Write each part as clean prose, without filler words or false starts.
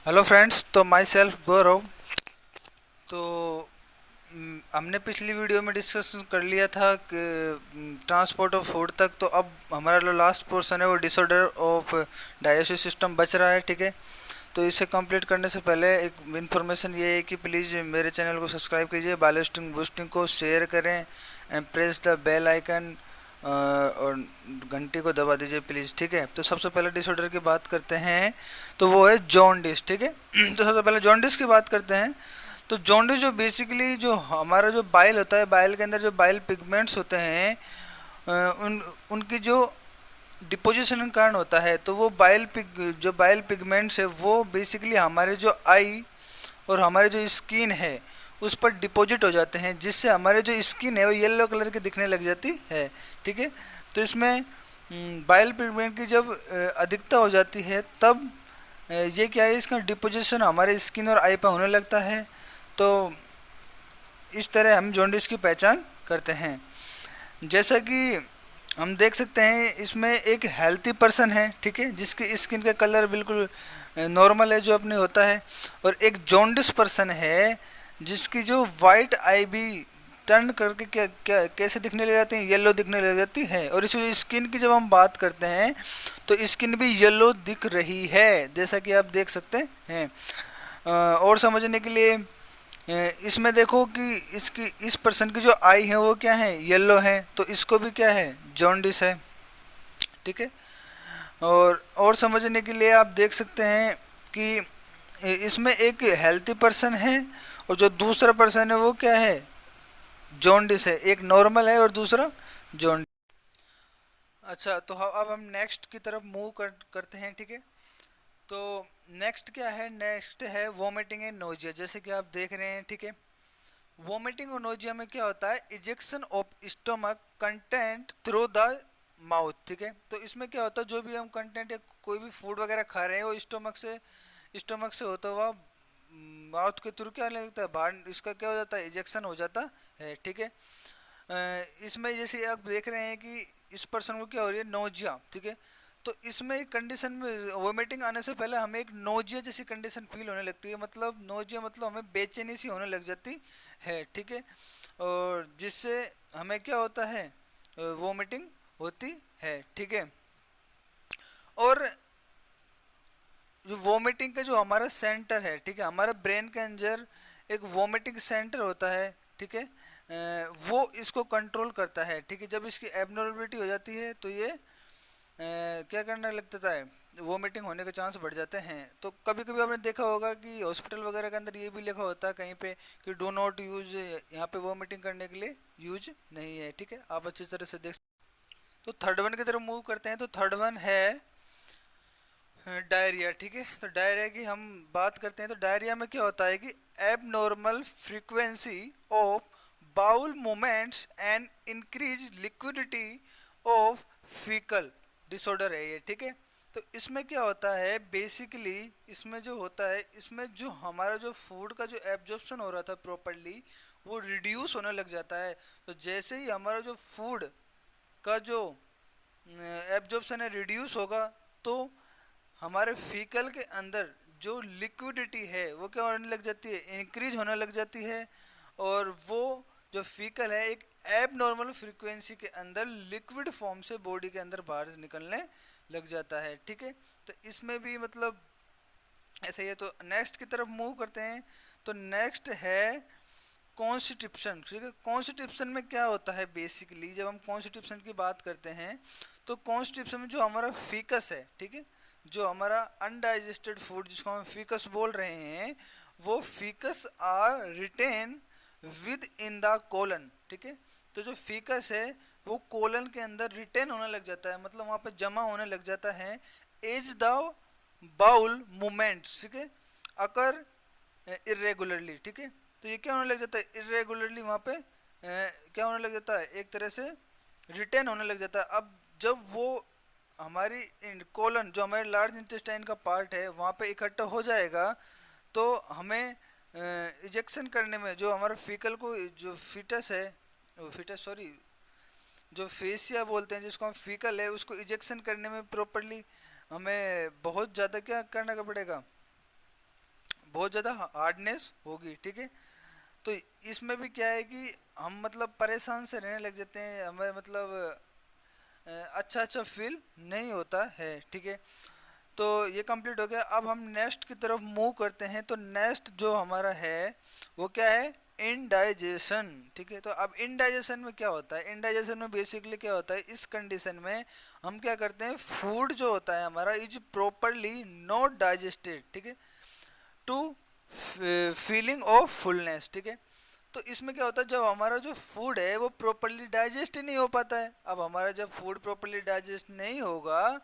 Hello friends, तो my self गौरव। तो हमने पिछली वीडियो में डिस्कस कर लिया था कि ट्रांसपोर्ट ऑफ फूड तक। तो अब हमारा जो लास्ट पोर्शन है वो डिसऑर्डर ऑफ डाइजेस्टिव सिस्टम बच रहा है, ठीक है। तो इसे कंप्लीट करने से पहले एक इन्फॉर्मेशन ये है कि प्लीज़ मेरे चैनल को सब्सक्राइब कीजिए, बायोलिस्टिंग बूस्टिंग को शेयर करें and press the bell icon और घंटी को दबा दीजिए प्लीज़, ठीक है। तो सबसे पहले डिसऑर्डर की बात करते हैं, तो वो है जॉन्डिस, ठीक है। तो सबसे पहले जॉन्डिस की बात करते हैं। तो जॉन्डिस जो बेसिकली जो हमारा जो बाइल होता है, बाइल के अंदर जो बाइल पिगमेंट्स होते हैं, उन उनकी जो डिपोजिशन के कारण होता है। तो वो जो बाइल पिगमेंट्स है वो बेसिकली हमारे जो आई और हमारे जो स्किन है उस पर डिपॉजिट हो जाते हैं, जिससे हमारे जो स्किन है वो येलो कलर की दिखने लग जाती है, ठीक है। तो इसमें बाइल पिगमेंट की जब अधिकता हो जाती है तब ये क्या है, इसका डिपोजिशन हमारे स्किन और आई पर होने लगता है। तो इस तरह हम जॉन्डिस की पहचान करते हैं। जैसा कि हम देख सकते हैं, इसमें एक हेल्थी पर्सन है, ठीक है, जिसकी स्किन का कलर बिल्कुल नॉर्मल है जो अपने होता है। और एक जॉन्डिस पर्सन है जिसकी जो वाइट आई भी टर्न करके क्या क्या कैसे दिखने लग जाती है, येलो दिखने लग जाती है। और इस स्किन की जब हम बात करते हैं तो स्किन भी येलो दिख रही है, जैसा कि आप देख सकते हैं। और समझने के लिए इसमें देखो कि इसकी इस पर्सन की जो आई है वो क्या है, येलो है। तो इसको भी क्या है, जॉन्डिस है, ठीक है। और समझने के लिए आप देख सकते हैं कि इसमें एक हेल्थी पर्सन है और जो दूसरा पर्सन है वो क्या है, जॉन्डिस है। एक नॉर्मल है और दूसरा जॉन्डिस। अच्छा, तो अब हम नेक्स्ट की तरफ करते हैं, ठीक है। तो नेक्स्ट क्या है, नेक्स्ट है वोमिटिंग एंड नोजिया, जैसे कि आप देख रहे हैं, ठीक है। वोमिटिंग और नोजिया में क्या होता है, ejection of stomach content through the mouth, ठीक है। तो इसमें क्या होता है, जो भी हम कंटेंट या कोई भी फूड वगैरह खा रहे हैं वो स्टोमक से होता हुआ माउथ के थ्रू क्या लगता है, बाहर इसका क्या हो जाता है, इजेक्शन हो जाता है, ठीक है। इसमें जैसे आप देख रहे हैं कि इस पर्सन को क्या हो रही है, नोजिया, ठीक है। तो इसमें एक कंडीशन में वोमिटिंग आने से पहले हमें एक नोजिया जैसी कंडीशन फील होने लगती है, मतलब नोजिया मतलब हमें बेचैनी सी होने लग जाती है, ठीक है। और जिससे हमें क्या होता है, वोमिटिंग होती है, ठीक है। और जो वोमिटिंग का जो हमारा सेंटर है, ठीक है, हमारे ब्रेन के अंदर एक वोमिटिंग सेंटर होता है, ठीक है। वो इसको कंट्रोल करता है, ठीक है। जब इसकी एबनॉर्मलिटी हो जाती है तो ये क्या करने लगता है, वोमिटिंग होने के चांस बढ़ जाते हैं। तो कभी कभी आपने देखा होगा कि हॉस्पिटल वगैरह के अंदर ये भी लिखा होता है कहीं पे कि डो नॉट यूज, यहाँ पे वोमिटिंग करने के लिए यूज नहीं है, ठीक है। आप अच्छी तरह से देख। तो थर्ड वन की तरफ मूव करते हैं। तो थर्ड वन है डायरिया, ठीक है। तो डायरिया की हम बात करते हैं। तो डायरिया में क्या होता है कि abnormal frequency of bowel movements and increase liquidity of fecal disorder है ये, ठीक है। तो इसमें क्या होता है, बेसिकली इसमें जो होता है, इसमें जो हमारा जो फूड का जो एब्जॉर्प्शन हो रहा था प्रॉपरली वो रिड्यूस होने लग जाता है। तो जैसे ही हमारा जो फूड का जो एब्जॉर्प्शन है रिड्यूस होगा, तो हमारे फीकल के अंदर जो लिक्विडिटी है वो क्या होने लग जाती है, इंक्रीज होने लग जाती है। और वो जो फीकल है एक एब नॉर्मल फ्रीक्वेंसी के अंदर लिक्विड फॉर्म से बॉडी के अंदर बाहर निकलने लग जाता है, ठीक है। तो इसमें भी मतलब ऐसा ही है। तो नेक्स्ट की तरफ मूव करते हैं। तो नेक्स्ट है कॉन्स्टिट्यूशन, ठीक है। कॉन्स्टिट्यूशन में क्या होता है, बेसिकली जब हम कॉन्स्टिट्यूशन की बात करते हैं तो कॉन्स्टिट्यूशन में जो हमारा फीकस है, ठीक है, जो हमारा अनडाइजेस्टेड फूड जिसको हम फीकस बोल रहे हैं, वो feces are retain within the colon, ठीक है। तो जो फीकस है वो कोलन के अंदर रिटेन होने लग जाता है, मतलब वहाँ पे जमा होने लग जाता है एज द बाउल मूवमेंट, ठीक है, अकर इरेगुलरली, ठीक है। तो ये क्या होने लग जाता है, इरेगुलरली वहाँ पे क्या होने लग जाता है, एक तरह से रिटेन होने लग जाता है। अब जब वो हमारी कोलन जो हमारे लार्ज इंटेस्टाइन का पार्ट है वहाँ पे इकट्ठा हो जाएगा, तो हमें इजेक्शन करने में जो हमारा फीकल को जो फीटस है, फीटस सॉरी, जो फेसिया बोलते हैं जिसको हम फीकल है, उसको इजेक्शन करने में प्रॉपरली हमें बहुत ज़्यादा क्या करना का पड़ेगा, बहुत ज़्यादा हार्डनेस होगी, ठीक है। तो इसमें भी क्या है कि हम मतलब परेशान से रहने लग जाते हैं, हमें मतलब अच्छा अच्छा फील नहीं होता है, ठीक है। तो ये कंप्लीट हो गया। अब हम नेक्स्ट की तरफ मूव करते हैं। तो नेक्स्ट जो हमारा है वो क्या है, इनडाइजेशन, ठीक है। तो अब इनडाइजेशन में क्या होता है, इनडाइजेशन में बेसिकली क्या होता है, इस कंडीशन में हम क्या करते हैं, फूड जो होता है हमारा इज प्रॉपरली नॉट डाइजेस्टेड, ठीक है, टू फीलिंग ऑफ फुलनेस, ठीक है। तो इसमें क्या होता है, जब हमारा जो फूड है वो प्रॉपरली डाइजेस्ट ही नहीं हो पाता है। अब हमारा जब फूड प्रॉपरली डाइजेस्ट नहीं होगा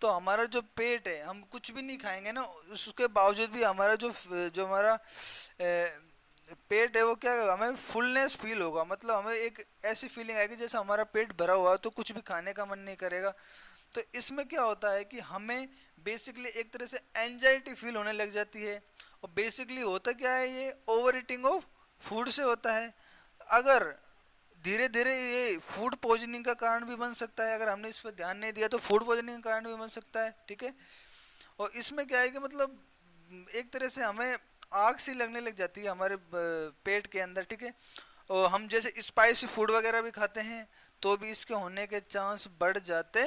तो हमारा जो पेट है, हम कुछ भी नहीं खाएंगे ना, उसके बावजूद भी हमारा जो जो हमारा पेट है वो क्या, हमें फुलनेस फील होगा, मतलब हमें एक ऐसी फीलिंग आएगी जैसे हमारा पेट भरा हुआ है, तो कुछ भी खाने का मन नहीं करेगा। तो इसमें क्या होता है कि हमें बेसिकली एक तरह से एंजाइटी फील होने लग जाती है। और बेसिकली होता क्या है, ये ओवर ईटिंग ऑफ फूड से होता है। अगर धीरे धीरे ये फूड पॉइजनिंग का कारण भी बन सकता है, अगर हमने इस पर ध्यान नहीं दिया तो फूड पॉइजनिंग का कारण भी बन सकता है, ठीक है। और इसमें क्या है कि मतलब एक तरह से हमें आग सी लगने लग जाती है हमारे पेट के अंदर, ठीक है। और हम जैसे स्पाइसी फूड वगैरह भी खाते हैं तो भी इसके होने के चांस बढ़ जाते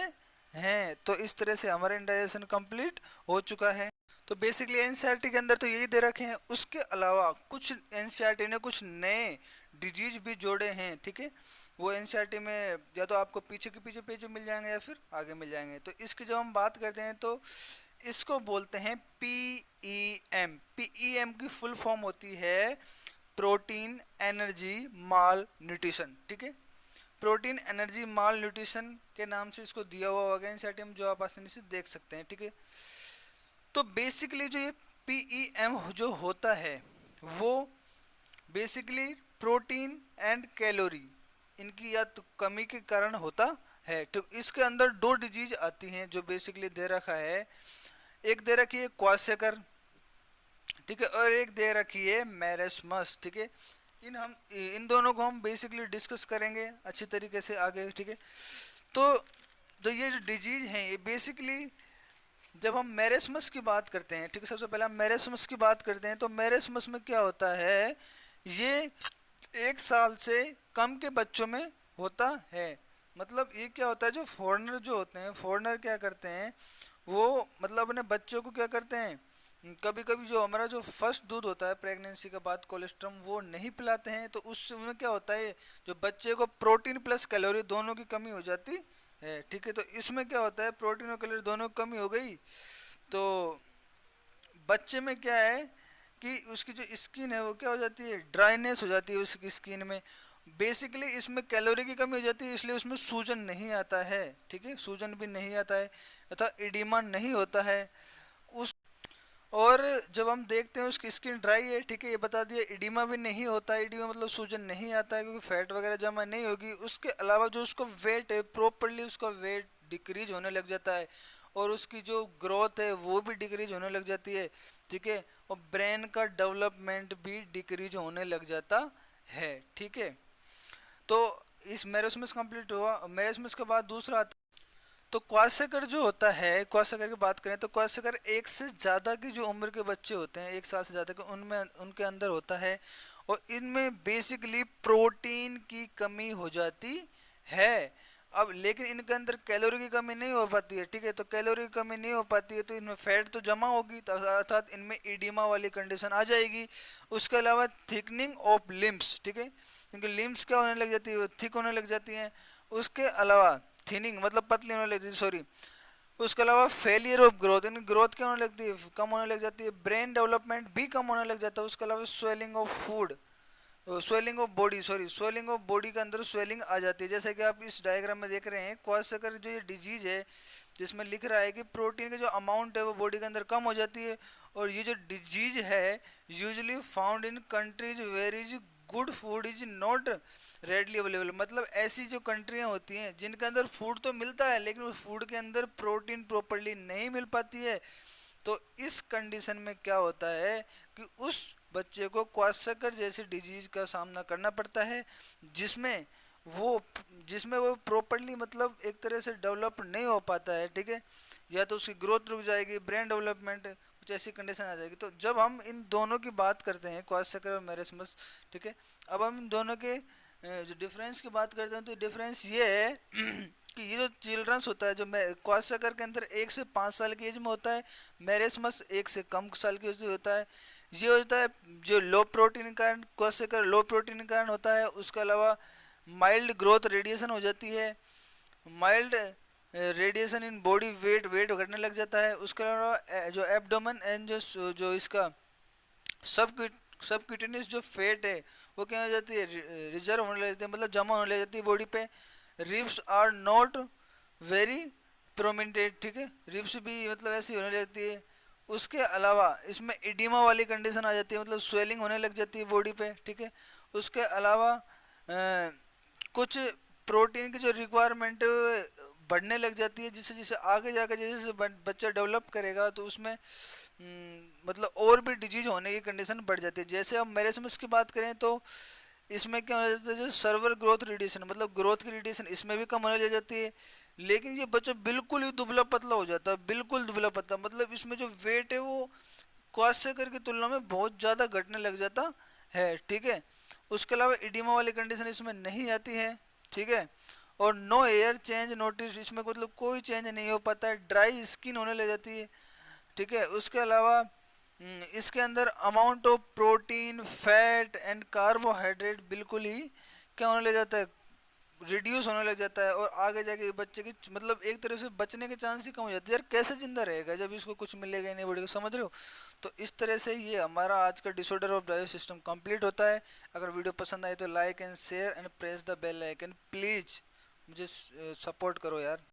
हैं। तो इस तरह से हमारा इंडाइजेशन कंप्लीट हो चुका है। तो बेसिकली एनसीईआरटी के अंदर तो यही दे रखे हैं। उसके अलावा कुछ एनसीईआरटी ने कुछ नए डिजीज भी जोड़े हैं, ठीक है। वो एनसीईआरटी में या तो आपको पीछे के पीछे पेज मिल जाएंगे या फिर आगे मिल जाएंगे। तो इसकी जब हम बात करते हैं तो इसको बोलते हैं पीईएम। पीईएम की फुल फॉर्म होती है प्रोटीन एनर्जी माल न्यूट्रिशन, ठीक है। प्रोटीन एनर्जी माल न्यूट्रिशन के नाम से इसको दिया हुआ होगा एनसीईआरटी में, जो आप आसानी से देख सकते हैं, ठीक है। तो बेसिकली जो ये पीईएम जो होता है वो बेसिकली प्रोटीन एंड कैलोरी इनकी या तो कमी के कारण होता है। तो इसके अंदर दो डिजीज आती हैं जो बेसिकली दे रखा है। एक दे रखी है क्वाशेकर, ठीक है, और एक दे रखी है मैरेस्मस, ठीक है। इन दोनों को हम बेसिकली डिस्कस करेंगे अच्छी तरीके से आगे, ठीक है। तो ये जो डिजीज हैं ये बेसिकली जब हम मैरेस्मस की बात करते हैं, ठीक है, सबसे पहले हम मैरेस्मस की बात करते हैं। तो मैरेस्मस में क्या होता है, ये 1 साल से कम के बच्चों में होता है। मतलब ये क्या होता है, जो फॉरेनर जो होते हैं, फॉरेनर क्या करते हैं, वो मतलब अपने बच्चों को क्या करते हैं, कभी कभी जो हमारा जो फर्स्ट दूध होता है प्रेगनेंसी के बाद कोलेस्ट्रम वो नहीं पिलाते हैं। तो उसमें क्या होता है, जो बच्चे को प्रोटीन प्लस कैलोरी दोनों की कमी हो जाती है, ठीक है। तो इसमें क्या होता है, प्रोटीन और कैलोरी दोनों की कमी हो गई तो बच्चे में क्या है कि उसकी जो स्किन है वो क्या हो जाती है, ड्राइनेस हो जाती है उसकी स्किन में। बेसिकली इसमें कैलोरी की कमी हो जाती है, इसलिए उसमें सूजन नहीं आता है, ठीक है, सूजन भी नहीं आता है तथा एडिमा नहीं होता है उस। और जब हम देखते हैं उसकी स्किन ड्राई है, ठीक है, ये बता दिया, एडिमा भी नहीं होता है। एडिमा मतलब सूजन नहीं आता है क्योंकि फैट वगैरह जमा नहीं होगी। उसके अलावा जो उसको वेट है प्रॉपरली उसका वेट डिक्रीज होने लग जाता है और उसकी जो ग्रोथ है वो भी डिक्रीज होने लग जाती है, ठीक है। और ब्रेन का डेवलपमेंट भी डिक्रीज होने लग जाता है, ठीक है। तो इस मेरेस्मस कंप्लीट हुआ। मेरेस्मस के बाद दूसरा आता, तो क्वाशेकर जो होता है, क्वाशेकर की बात करें तो क्वाशेकर 1 से ज़्यादा की जो उम्र के बच्चे होते हैं, 1 साल से ज़्यादा के, उनमें उनके अंदर होता है। और इनमें बेसिकली प्रोटीन की कमी हो जाती है। अब लेकिन इनके अंदर कैलोरी की कमी नहीं हो पाती है, ठीक है। तो कैलोरी की कमी नहीं हो पाती है तो इनमें फैट तो जमा होगी, तो अर्थात इनमें एडिमा वाली कंडीशन आ जाएगी। उसके अलावा थिकनिंग ऑफ लिम्स, ठीक है, क्योंकि लिम्स क्या होने लग जाती है, थिक होने लग जाती हैं। उसके अलावा थिनिंग मतलब पतली होने लगती है, सॉरी। उसके अलावा फेलियर ऑफ ग्रोथ, यानी ग्रोथ क्या होने लगती है, कम होने लग जाती है। ब्रेन डेवलपमेंट भी कम होने लग जाता है। उसके अलावा swelling of food, swelling of body, sorry, swelling of body के अंदर स्वेलिंग आ जाती है। जैसे कि आप इस डायग्राम में देख रहे हैं, क्वाशेकर जो ये डिजीज है जिसमें लिख रहा है कि प्रोटीन के जो अमाउंट है वो बॉडी के अंदर कम हो जाती है। और ये जो डिजीज है usually found in countries where is good food is not readily available. मतलब ऐसी जो कंट्रियां होती हैं जिनके अंदर फूड तो मिलता है लेकिन उस फूड के अंदर प्रोटीन प्रॉपरली नहीं मिल पाती है। तो इस कंडीशन में क्या होता है कि उस बच्चे को क्वाशेकर जैसी डिजीज का सामना करना पड़ता है, जिसमें वो जिसमें वो प्रॉपरली मतलब एक तरह से डेवलप नहीं हो पाता है, ठीक है। या तो उसकी ग्रोथ रुक जाएगी, ब्रेन डेवलपमेंट कुछ ऐसी कंडीशन आ जाएगी। तो जब हम इन दोनों की बात करते हैं, क्वाड्रिसेकर और मेरेस्मस, ठीक है, अब हम इन दोनों के जो डिफरेंस की बात करते हैं तो डिफरेंस ये है कि ये जो चिल्ड्रंस होता है, जो क्वाड्रिसेकर के अंदर 1 से 5 साल की एज में होता है, मेरेस्मस 1 से कम साल की एज में होता है। ये होता है जो लो प्रोटीन के कारण, क्वाड्रिसेकर लो प्रोटीन के कारण होता है। उसके अलावा माइल्ड ग्रोथ रेडिएशन हो जाती है, mild radiation in body, weight weight घटने लग जाता है। उसके अलावा जो एब्डोमेन एंड जो जो इसका सब सबक्यूटेनियस जो फैट है वो क्या हो जाती है, रिजर्व होने लग जाती है, मतलब जमा होने लग जाती है बॉडी पे। रिब्स आर नॉट वेरी प्रोमिनेंटेड, ठीक है, रिब्स भी मतलब ऐसी होने लगती है। उसके अलावा इसमें इडीमा वाली कंडीशन आ जाती है, मतलब स्वेलिंग होने लग जाती है बॉडी पे, ठीक है। उसके अलावा कुछ प्रोटीन की जो रिक्वायरमेंट बढ़ने लग जाती है, जिससे जिससे आगे जाकर जैसे जैसे बच्चा डेवलप करेगा तो उसमें मतलब और भी डिजीज होने की कंडीशन बढ़ जाती है। जैसे अब मेरेस्मस की बात करें तो इसमें क्या हो जाता है, जो सर्वर ग्रोथ रिड्यूशन, मतलब ग्रोथ की रिड्यूशन इसमें भी कम होने लग जाती है। लेकिन ये बच्चा बिल्कुल ही दुबला पतला हो जाता है, बिल्कुल दुबला पतला, मतलब इसमें जो वेट है वो क्वाड्रिसेकर की तुलना में बहुत ज़्यादा घटने लग जाता है, ठीक है। उसके अलावा इडीमा वाली कंडीशन इसमें नहीं आती है, ठीक है। और नो एयर चेंज नोटिस, इसमें मतलब कोई चेंज नहीं हो पाता है, ड्राई स्किन होने लग जाती है, ठीक है। उसके अलावा इसके अंदर amount of protein, fat and carbohydrate बिल्कुल ही क्या होने लग जाता है, रिड्यूस होने लग जाता है। और आगे जाके बच्चे की मतलब एक तरह से बचने के चांस ही कम हो जाते हैं। यार कैसे जिंदा रहेगा जब इसको कुछ मिलेगा ही नहीं बॉडी को, समझ रहे हो। तो इस तरह से ये हमारा आज का disorder of digest system complete होता है। अगर वीडियो पसंद आए तो like and share and press the bell icon please, मुझे सपोर्ट करो यार।